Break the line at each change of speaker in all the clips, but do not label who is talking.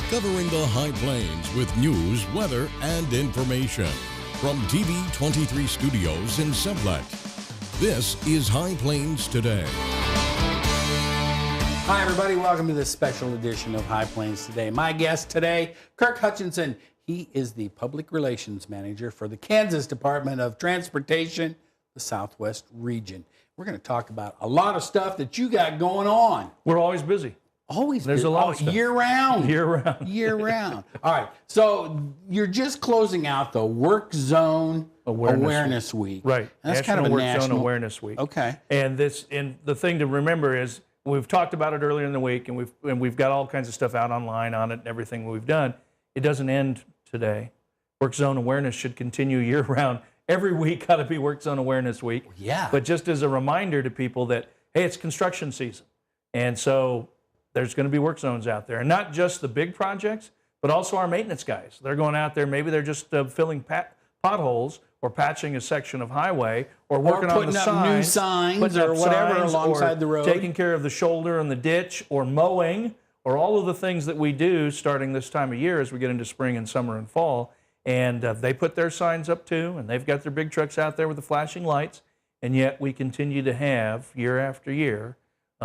covering the High Plains with news, weather, and information. From TV23 Studios in Sublette, this is High Plains Today.
Hi, everybody. Welcome to this special edition of High Plains Today. My guest today, Kirk Hutchinson. He is the Public Relations Manager for the Kansas Department of Transportation, the Southwest region. We're going to talk about a lot of stuff that you got going on.
We're always busy.
Always
There's
busy.
a lot of stuff.
Year round.
Year round.
Year round. All right. So you're just closing out the Work Zone Awareness Week.
Right.
That's
National
kind of a
Work
national
Zone Awareness Week.
Okay.
And the thing to remember is we've talked about it earlier in the week, and we've got all kinds of stuff out online on it and everything we've done. It doesn't end today. Work Zone Awareness should continue year round. Every week ought to be Work Zone Awareness Week.
Yeah.
But just as a reminder to people that, hey, it's construction season. And so there's going to be work zones out there. And not just the big projects, but also our maintenance guys. They're going out there, maybe they're just filling potholes or patching a section of highway or working on the signs.
Putting up new signs or whatever alongside the road.
Taking care of the shoulder and the ditch or mowing or all of the things that we do starting this time of year as we get into spring and summer and fall. And they put their signs up too, and they've got their big trucks out there with the flashing lights, and yet we continue to have, year after year,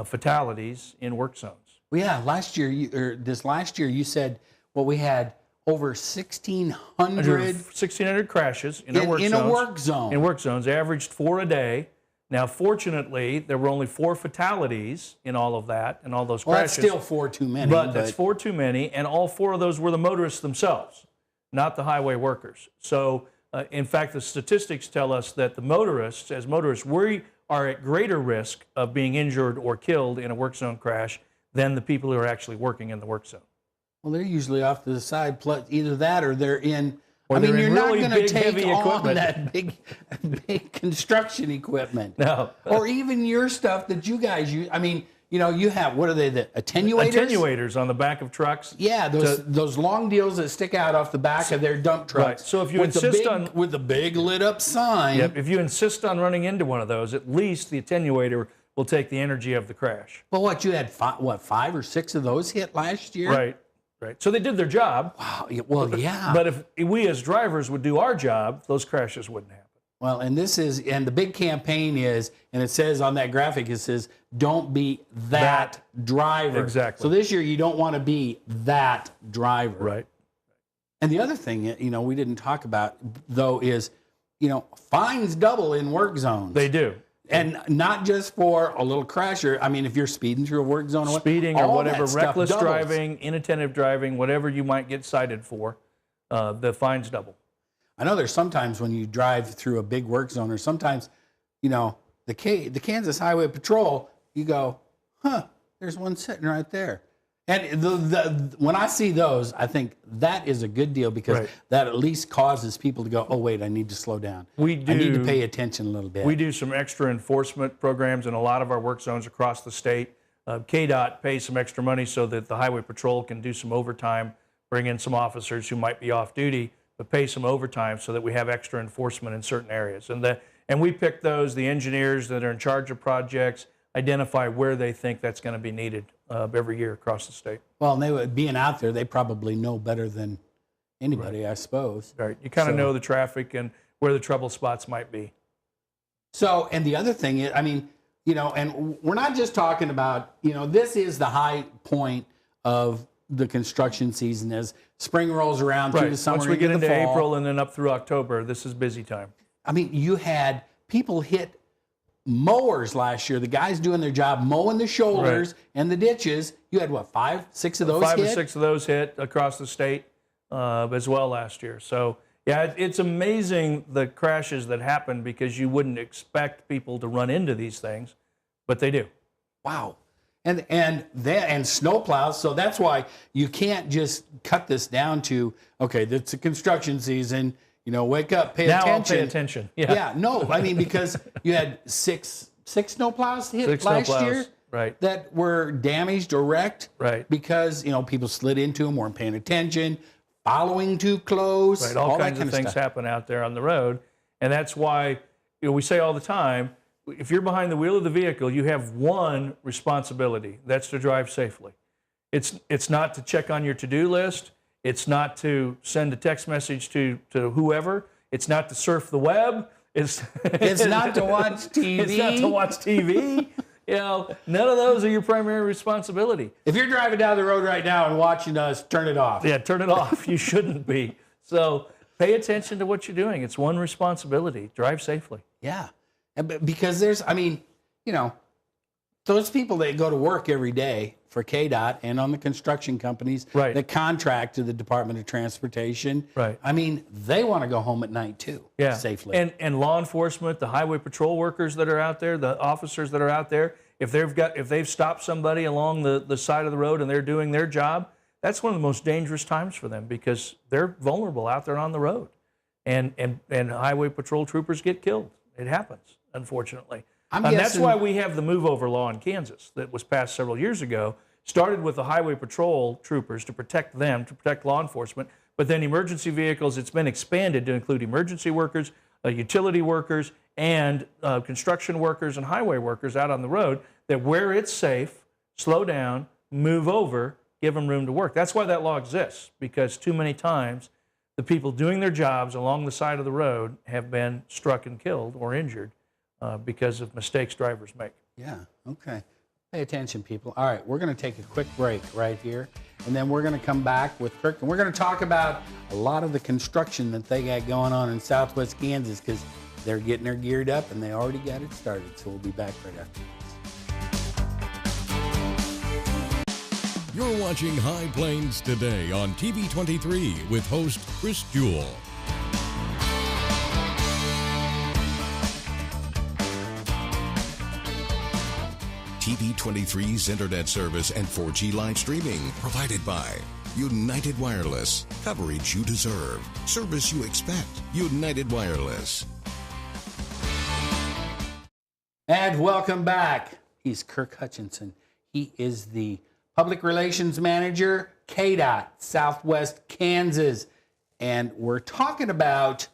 fatalities in work zones.
Well, yeah, last year, this last year, you said, well, we had over 1,600
crashes in a work zone. In work zones, averaged 4 a day. Now, fortunately, there were only 4 fatalities in all of that, and all those crashes.
Well, that's still 4 too many.
But that's 4 too many, and all 4 of those were the motorists themselves, not the highway workers. So, in fact, the statistics tell us that the motorists, as motorists, we are at greater risk of being injured or killed in a work zone crash than the people who are actually working in the work zone.
Well, they're usually off to the side, plus either that or they're in.
Or
you're
really
not going to take
heavy
on
equipment.
that big construction equipment.
No.
Or even your stuff that you guys use. I mean, you have, what are they, the attenuators?
Attenuators on the back of trucks.
Yeah, those long deals that stick out off the back of their dump trucks.
Right. So if you insist
with the big lit up sign.
Yep. If you insist on running into one of those, at least the attenuator will take the energy of the crash.
Well, you had 5 or 6 of those hit last year?
Right. Right. So they did their job.
Wow. Well, yeah.
But if we as drivers would do our job, those crashes wouldn't happen.
Well, and the big campaign is, and it says on that graphic, it says, don't be that driver.
Exactly.
So this year you don't want to be that driver.
Right.
And the other thing, we didn't talk about, though, is, fines double in work zones.
They do.
And not just for a little crasher. I mean, if you're speeding through a work zone,
speeding or whatever, reckless driving, inattentive driving, whatever you might get cited for, the fines double.
I know there's sometimes when you drive through a big work zone, or sometimes, the Kansas Highway Patrol, you go, there's one sitting right there. And when I see those, I think that is a good deal because that at least causes people to go, oh, wait, I need to slow down. I need to pay attention a little bit.
We do some extra enforcement programs in a lot of our work zones across the state. KDOT pays some extra money so that the Highway Patrol can do some overtime, bring in some officers who might be off duty, but pay some overtime so that we have extra enforcement in certain areas. And we pick those, the engineers that are in charge of projects, identify where they think that's going to be needed every year across the state.
Well, and being out there, they probably know better than anybody, I suppose.
Right. You kind of know the traffic and where the trouble spots might be.
So, and the other thing is, and we're not just talking about, this is the high point of the construction season as spring rolls around through the summer.
Once we get into April and then up through October, this is busy time.
I mean, you had people hit mowers last year. The guys doing their job, mowing the shoulders and the ditches. You had what, 5, 6 of those hit?
5 or 6 of those hit across the state as well last year. So, yeah, it's amazing the crashes that happen because you wouldn't expect people to run into these things, but they do.
Wow. And snowplows. So that's why you can't just cut this down to, okay, it's a construction season. Wake up, pay attention.
Now I'll pay attention.
Yeah, no, because you had six snowplows hit last year that were damaged or wrecked because, people slid into them, weren't paying attention, following too close.
Right, all kinds of things happen out there on the road. And that's why we say all the time, if you're behind the wheel of the vehicle, you have one responsibility. That's to drive safely. It's not to check on your to-do list. It's not to send a text message to whoever. It's not to surf the web. It's
not to watch TV.
It's not to watch TV. You know, none of those are your primary responsibility.
If you're driving down the road right now and watching us, turn it off.
Yeah, turn it off. You shouldn't be. So pay attention to what you're doing. It's one responsibility. Drive safely.
Yeah. Because there's, I mean, you know, those people that go to work every day for KDOT and on the construction companies
Right.
that contract to the Department of Transportation.
Right.
I mean, they want to go home at night too, safely.
And law enforcement, the highway patrol workers that are out there, the officers that are out there, if they've stopped somebody along the side of the road and they're doing their job, that's one of the most dangerous times for them because they're vulnerable out there on the road. And highway patrol troopers get killed. It happens, unfortunately. And that's why we have the move over law in Kansas that was passed several years ago. Started with the highway patrol troopers to protect them, to protect law enforcement, but then emergency vehicles, it's been expanded to include emergency workers, utility workers, and construction workers and highway workers out on the road, that where it's safe, slow down, move over, give them room to work. That's why that law exists, because too many times the people doing their jobs along the side of the road have been struck and killed or injured because of mistakes drivers make.
Yeah, okay. Pay attention, people. All right, we're going to take a quick break right here, and then we're going to come back with Kirk, and we're going to talk about a lot of the construction that they got going on in Southwest Kansas, because they're getting their geared up, and they already got it started. So we'll be back right after this.
You're watching High Plains Today on TV23 with host Chris Jewell. TV23's internet service and 4G live streaming provided by United Wireless. Coverage you deserve. Service you expect. United Wireless.
And welcome back. He's Kirk Hutchinson. He is the Public Relations Manager, KDOT, Southwest Kansas. And we're talking about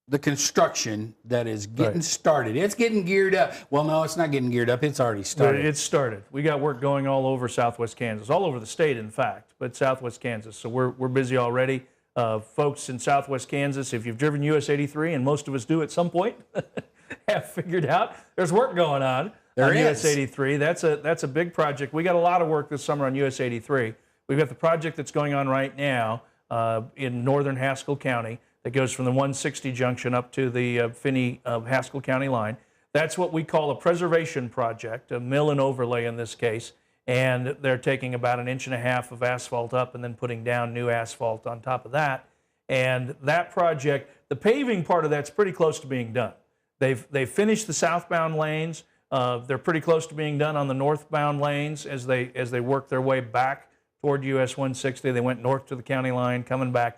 the construction that is getting started. It's getting geared up. Well, no, it's not getting geared up. It's already started.
It's started. We got work going all over Southwest Kansas, all over the state, in fact, but Southwest Kansas. So we're busy already. Folks in Southwest Kansas, if you've driven US 83, and most of us do at some point, have figured out there's work going on US 83. That's a big project. We got a lot of work this summer on US 83. We've got the project that's going on right now in northern Haskell County that goes from the 160 junction up to the Finney-Haskell County line. That's what we call a preservation project, a mill and overlay in this case, and they're taking about 1.5 inches of asphalt up and then putting down new asphalt on top of that. And that project, the paving part of that's pretty close to being done. They've finished the southbound lanes. They're pretty close to being done on the northbound lanes as they work their way back toward US 160. They went north to the county line, coming back.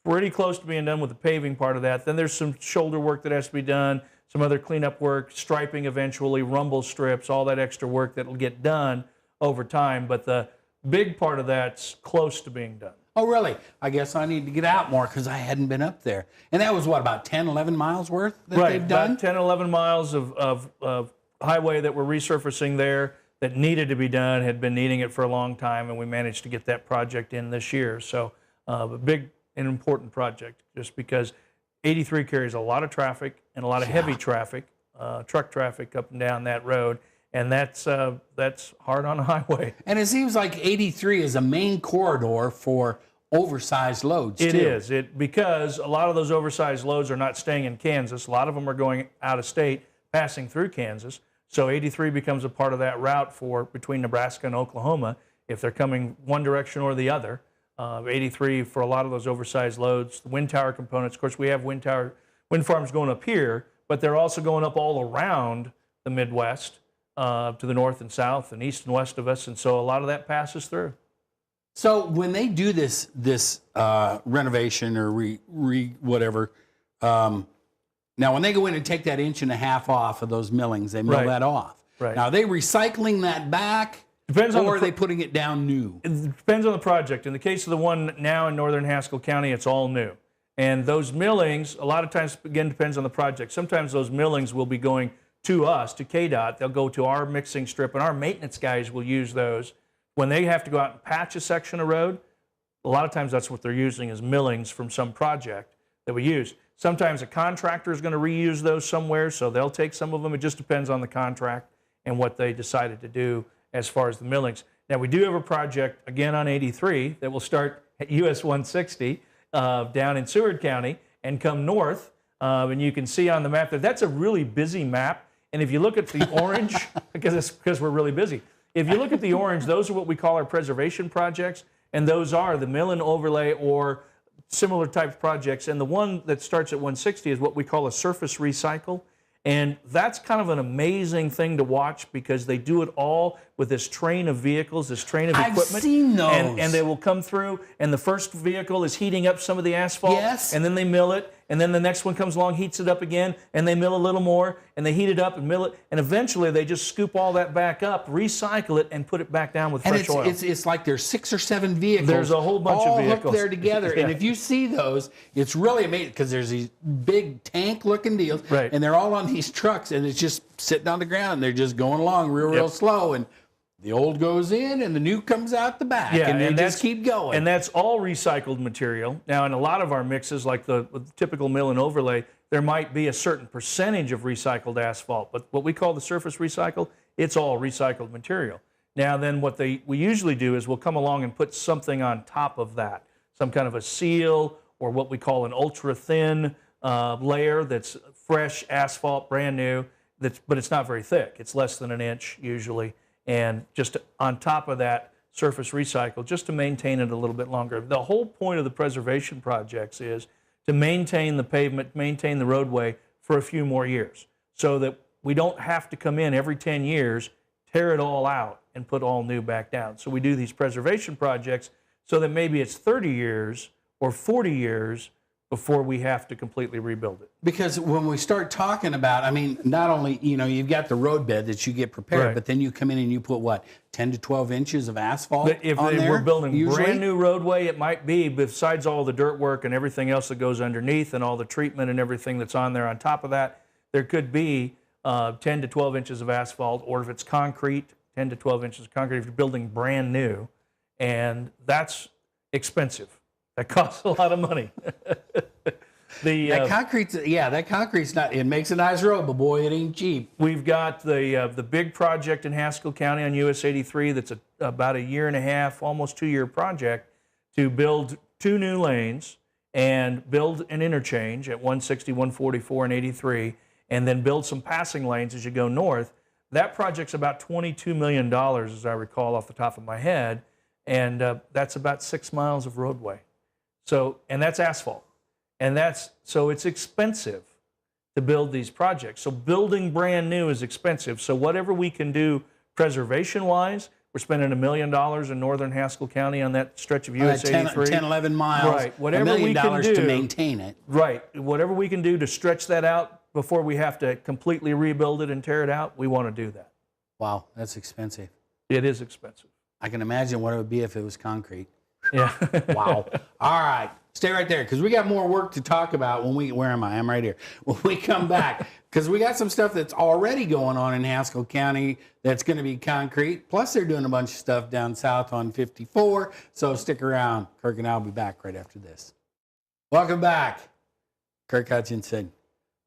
Pretty close to being done with the paving part of that. Then there's some shoulder work that has to be done, some other cleanup work, striping eventually, rumble strips, all that extra work that will get done over time. But the big part of that's close to being done.
Oh, really? I guess I need to get out more because I hadn't been up there. And that was, what, about 10, 11 miles worth that they've done?
About 10, 11 miles of highway that we're resurfacing there that needed to be done, had been needing it for a long time, and we managed to get that project in this year. So a big and important project, just because 83 carries a lot of traffic and a lot of heavy traffic, truck traffic up and down that road, and that's hard on a highway.
And it seems like 83 is a main corridor for oversized loads,
It is, because a lot of those oversized loads are not staying in Kansas. A lot of them are going out of state, passing through Kansas. So 83 becomes a part of that route for between Nebraska and Oklahoma if they're coming one direction or the other. 83 for a lot of those oversized loads. The wind tower components, of course, we have wind farms going up here, but they're also going up all around the Midwest to the north and south and east and west of us, and so a lot of that passes through.
So when they do this renovation or whatever, now when they go in and take that 1.5 inches off of those millings, they mill that off.
Right.
Now are they recycling that back?
Depends on
or are they putting it down new?
It depends on the project. In the case of the one now in northern Haskell County, it's all new. And those millings, a lot of times, again, depends on the project. Sometimes those millings will be going to us, to KDOT. They'll go to our mixing strip, and our maintenance guys will use those when they have to go out and patch a section of road, a lot of times that's what they're using is millings from some project that we use. Sometimes a contractor is going to reuse those somewhere, so they'll take some of them. It just depends on the contract and what they decided to do as far as the millings. Now, we do have a project, again, on 83 that will start at US 160 down in Seward County and come north. And you can see on the map that that's a really busy map. And if you look at the orange, because we're really busy, if you look at the orange, those are what we call our preservation projects. And those are the mill and overlay or similar type projects. And the one that starts at 160 is what we call a surface recycle. And that's kind of an amazing thing to watch because they do it all with this train of vehicles, this train of equipment.
I've seen those.
And they will come through, and the first vehicle is heating up some of the asphalt.
Yes.
And then they mill it, and then the next one comes along, heats it up again, and they mill a little more, and they heat it up and mill it, and eventually they just scoop all that back up, recycle it, and put it back down with fresh oil.
It's like there's 6 or 7 vehicles.
There's a whole bunch of vehicles.
All hooked there together.
Yeah.
And if you see those, it's really amazing because there's these big tank-looking deals,
Right.
and they're all on these trucks, and it's just sitting on the ground. They're just going along real slow, and the old goes in, and the new comes out the back, and they just keep going.
And that's all recycled material. Now, in a lot of our mixes, like the typical mill and overlay, there might be a certain percentage of recycled asphalt, but what we call the surface recycle, it's all recycled material. Now, then what we usually do is we'll come along and put something on top of that, some kind of a seal or what we call an ultra-thin layer that's fresh asphalt, brand new, but it's not very thick. It's less than an inch usually. And just on top of that, surface recycle, just to maintain it a little bit longer. The whole point of the preservation projects is to maintain the pavement, maintain the roadway for a few more years so that we don't have to come in every 10 years, tear it all out, and put all new back down. So we do these preservation projects so that maybe it's 30 years or 40 years before we have to completely rebuild it.
Because when we start talking about, I mean, not only, you've got the road bed that you get prepared,
Right.
but then you come in and you put, what, 10 to 12 inches of asphalt
If
on there?
we're building
usually?
brand new roadway, it might be, besides all the dirt work and everything else that goes underneath and all the treatment and everything that's on there on top of that, there could be 10 to 12 inches of asphalt, or if it's concrete, 10 to 12 inches of concrete if you're building brand new. And that's expensive. That costs a lot of money.
That concrete's not, it makes a nice road, but boy, it ain't cheap.
We've got the big project in Haskell County on US 83 that's about a year and a half, almost 2-year project to build 2 new lanes and build an interchange at 160, 144, and 83, and then build some passing lanes as you go north. That project's about $22 million, as I recall off the top of my head, and that's about 6 miles of roadway. So, and that's asphalt. And so it's expensive to build these projects. So building brand new is expensive. So whatever we can do preservation-wise, we're spending $1 million in northern Haskell County on that stretch of US 83.
10, 11 miles,
Right. Whatever
$1 million
we can do
to maintain it.
Right. Whatever we can do to stretch that out before we have to completely rebuild it and tear it out, we want to do that.
Wow, that's expensive.
It is expensive.
I can imagine what it would be if it was concrete.
Yeah.
Wow. All right. Stay right there because we got more work to talk about where am I? I'm right here. When we come back, because we got some stuff that's already going on in Haskell County that's going to be concrete. Plus, they're doing a bunch of stuff down south on 54. So stick around. Kirk and I will be back right after this. Welcome back. Kirk Hutchinson,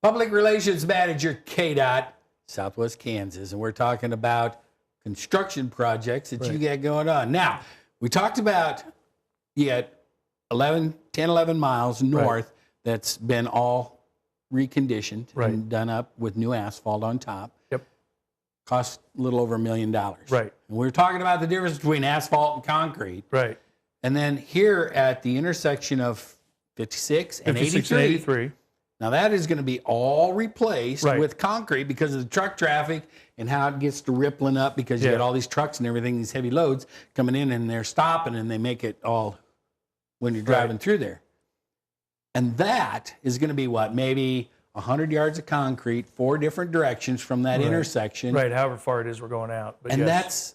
Public Relations Manager, KDOT, Southwest Kansas. And we're talking about construction projects that you got going on. Now, we talked about you got 10, 11 miles north that's been all reconditioned and done up with new asphalt on top.
Yep.
Cost a little over $1 million.
Right.
And we're talking about the difference between asphalt and concrete.
Right.
And then here at the intersection of 56 and 83. Now that is going to be all replaced with concrete because of the truck traffic and how it gets to rippling up because you got all these trucks and everything, these heavy loads coming in and they're stopping and they make it all when you're driving through there. And that is going to be what? Maybe 100 yards of concrete, 4 different directions from that intersection.
Right, however far it is we're going out. But
and
that's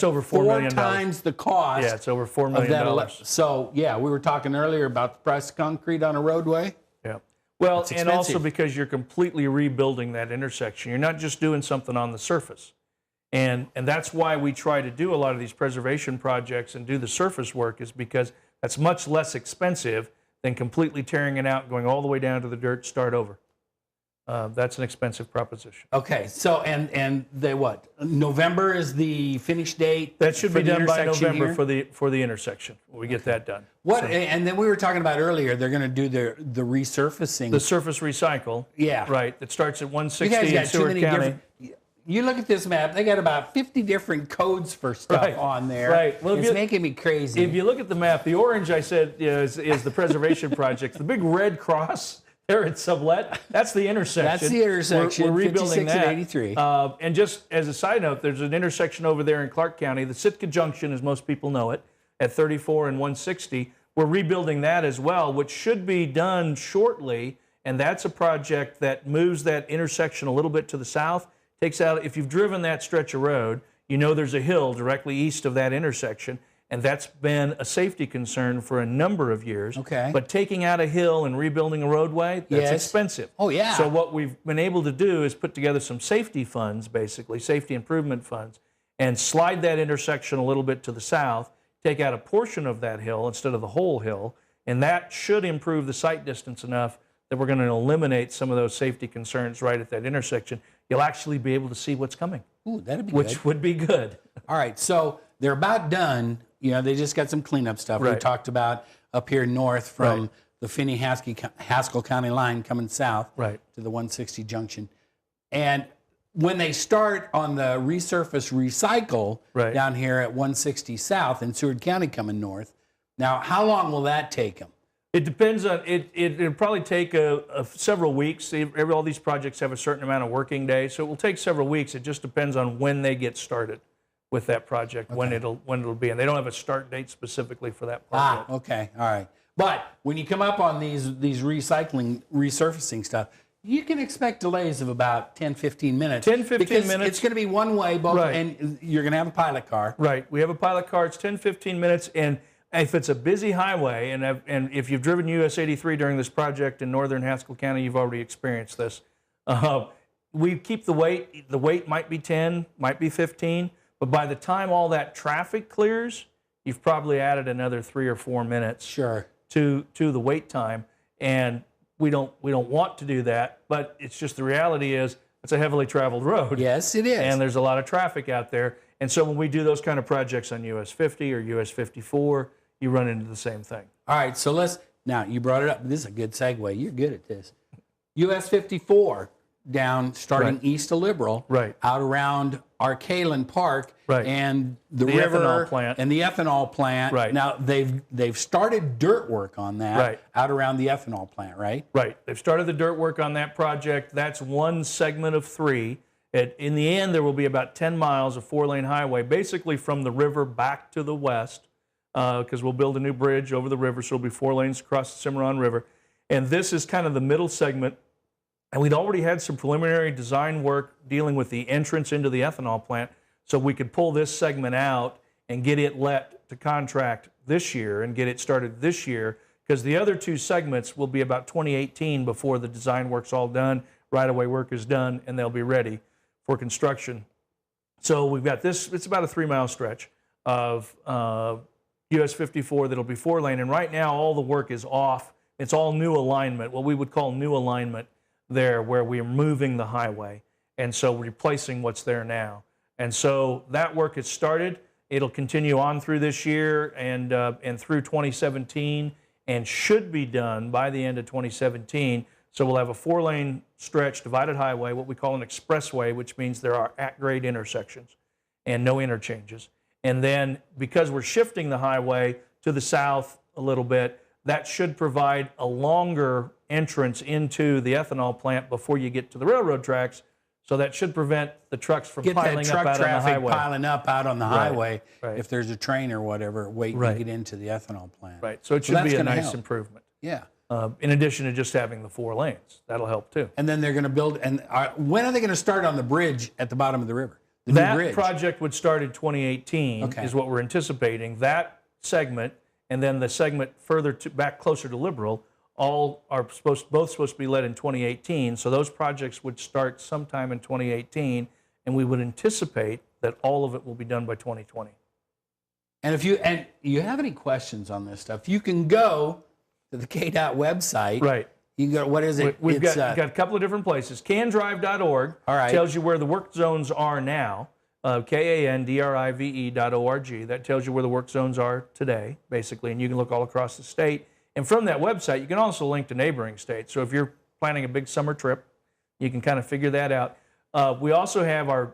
over $4 million.
4 times the cost.
Yeah, it's over $4 million.
So, yeah, we were talking earlier about the price of concrete on a roadway.
Yeah. Well, and also because you're completely rebuilding that intersection. You're not just doing something on the surface. And that's why we try to do a lot of these preservation projects and do the surface work, is because that's much less expensive than completely tearing it out and going all the way down to the dirt, start over. That's an expensive proposition.
Okay, so and they what? November is the finish date.
That should be done by November
here?
for the intersection. We get that done.
What?
So,
And then we were talking about earlier. They're going to do the resurfacing.
the surface recycle.
Yeah.
Right. That starts at
You
160
guys
in
got too
Seward
many
County.
different. You look at this map. They got about 50 different codes for stuff
Right,
on there.
right. Well,
It's making me crazy.
If you look at the map, the orange I said is the preservation project. The big red cross there at Sublet, that's the intersection.
That's the intersection.
We're rebuilding
56
that.
and 83.
And just as a side note, there's an intersection over there in Clark County, the Sitka Junction, as most people know it, at 34 and 160. We're rebuilding that as well, which should be done shortly. And that's a project that moves that intersection a little bit to the south. Takes out, if you've driven that stretch of road, you know there's a hill directly east of that intersection, and that's been a safety concern for a number of years.
Okay.
But taking out a hill and rebuilding a roadway, that's
Yes.
expensive.
Oh, yeah.
So what we've been able to do is put together some safety funds, basically, safety improvement funds, and slide that intersection a little bit to the south, take out a portion of that hill instead of the whole hill, and that should improve the sight distance enough that we're going to eliminate some of those safety concerns right at that intersection. You'll actually be able to see what's coming.
Ooh, that'd be
which
good.
would be good.
All right, so they're about done. You know, they just got some cleanup stuff. We
Right.
talked about up here north from
Right.
the Finney-Haskell County line coming south
Right.
to the 160 junction. And when they start on the resurface recycle
Right.
down here at 160 south in Seward County coming north, now how long will that take them?
It depends on it. It'll probably take several weeks. All these projects have a certain amount of working days, so it will take several weeks. It just depends on when they get started with that project, when it'll be. And they don't have a start date specifically for that project.
Okay, all right. But when you come up on these resurfacing stuff, you can expect delays of about 10, 15 minutes.
10, 15
because
minutes.
It's going to be one way, both,
Right.
and you're going to have a pilot car.
Right. We have a pilot car. It's 10, 15 minutes, and if it's a busy highway, and if you've driven US 83 during this project in northern Haskell County, you've already experienced this. We keep the wait. The wait might be 10, might be 15, but by the time all that traffic clears, you've probably added another 3 or 4 minutes
Sure.
to the wait time, and we don't want to do that. But it's just the reality is it's a heavily traveled road.
Yes, it is.
And there's a lot of traffic out there. And so when we do those kind of projects on US 50 or US 54, you run into the same thing.
All right, so now you brought it up. This is a good segue. You're good at this. US 54 down, starting
Right.
east of Liberal,
Right.
out around Arcalan Park,
Right.
and the
The
river
ethanol plant.
and the ethanol plant.
Right.
Now they've started dirt work on that
Right.
out around the ethanol plant, right?
Right. They've started the dirt work on that project. That's one segment of 3. In the end, there will be about 10 miles of 4-lane highway, basically from the river back to the west, because we'll build a new bridge over the river, so it'll be 4 lanes across the Cimarron River. And this is kind of the middle segment. And we'd already had some preliminary design work dealing with the entrance into the ethanol plant, so we could pull this segment out and get it let to contract this year and get it started this year, because the other 2 segments will be about 2018 before the design work's all done, right-of-way work is done, and they'll be ready for construction. So we've got this, it's about a 3-mile stretch of US 54 that'll be 4-lane, and right now all the work is off. It's all new alignment, what we would call new alignment there, where we are moving the highway, and so replacing what's there now. And so that work has started. It'll continue on through this year and through 2017, and should be done by the end of 2017. So we'll have a 4-lane stretch, divided highway, what we call an expressway, which means there are at-grade intersections and no interchanges. And then because we're shifting the highway to the south a little bit, that should provide a longer entrance into the ethanol plant before you get to the railroad tracks. So that should prevent the trucks from
Get that
piling up
truck
out on the
traffic
highway.
piling up out on the highway
right.
if there's a train or whatever waiting
Right.
to get into the ethanol plant.
Right. So it should
that's
be a
gonna
nice
help.
improvement.
Yeah.
In addition to just having the 4 lanes. That'll help too.
And then they're going to build, and when are they going to start on the bridge at the bottom of the river? The new
That
bridge.
project would start in 2018
Okay.
is what we're anticipating. That segment and then the segment further back closer to Liberal, all are both supposed to be led in 2018. So those projects would start sometime in 2018, and we would anticipate that all of it will be done by 2020.
And if you have any questions on this stuff, you can go to the KDOT website.
Right.
You can go, what is it?
We've got a couple of different places. Candrive.org
all right.
tells you where the work zones are now. KANDRIVE.org. That tells you where the work zones are today, basically, and you can look all across the state. And from that website, you can also link to neighboring states. So if you're planning a big summer trip, you can kind of figure that out. We also have our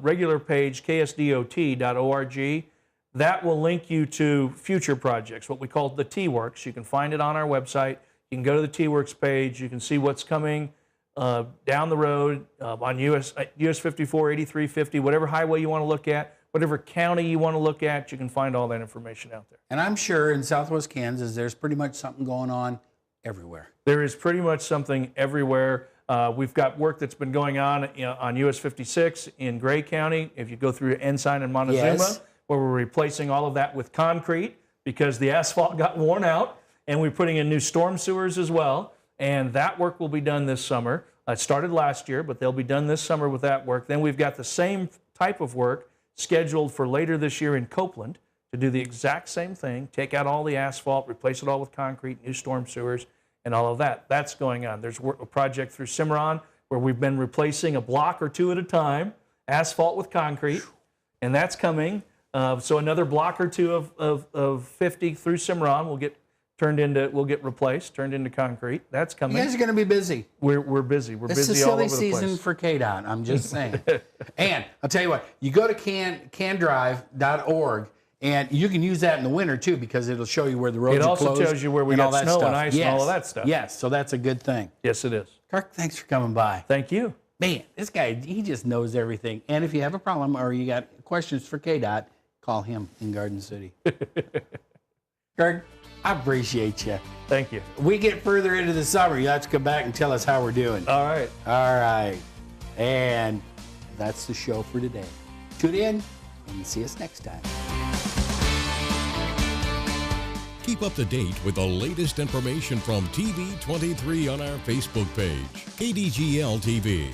regular page, KSDOT.org. That will link you to future projects, what we call the T-Works. You can find it on our website. You can go to the T-Works page. You can see what's coming down the road on US 54, 83, 50, whatever highway you want to look at, whatever county you want to look at, you can find all that information out there.
And I'm sure in Southwest Kansas, there's pretty much something going on everywhere.
There is pretty much something everywhere. We've got work that's been going on US 56 in Gray County. If you go through Ensign and Montezuma,
Yes.
where we're replacing all of that with concrete because the asphalt got worn out, and we're putting in new storm sewers as well. And that work will be done this summer. It started last year, but they'll be done this summer with that work. Then we've got the same type of work scheduled for later this year in Copeland to do the exact same thing, take out all the asphalt, replace it all with concrete, new storm sewers, and all of that. That's going on. There's a project through Cimarron where we've been replacing a block or two at a time, asphalt with concrete, and that's coming. So another block or two of 50 through Cimarron will get replaced, turned into concrete. That's coming.
You guys are going to be busy.
We're busy. We're busy all over the place.
It's a silly season for KDOT, I'm just saying. And I'll tell you what, you go to candrive.org, and you can use that in the winter too, because it'll show you where the roads are closed.
It also tells you where we got snow and ice and all of that stuff.
Yes, so that's a good thing.
Yes, it is.
Kirk, thanks for coming by.
Thank you.
Man, this guy, he just knows everything. And if you have a problem or you got questions for KDOT, call him in Garden City. Kirk, I appreciate you.
Thank you.
We get further into the summer, you have to come back and tell us how we're doing.
All right.
All right. And that's the show for today. Tune in and see us next time.
Keep up to date with the latest information from TV23 on our Facebook page, KDGL TV.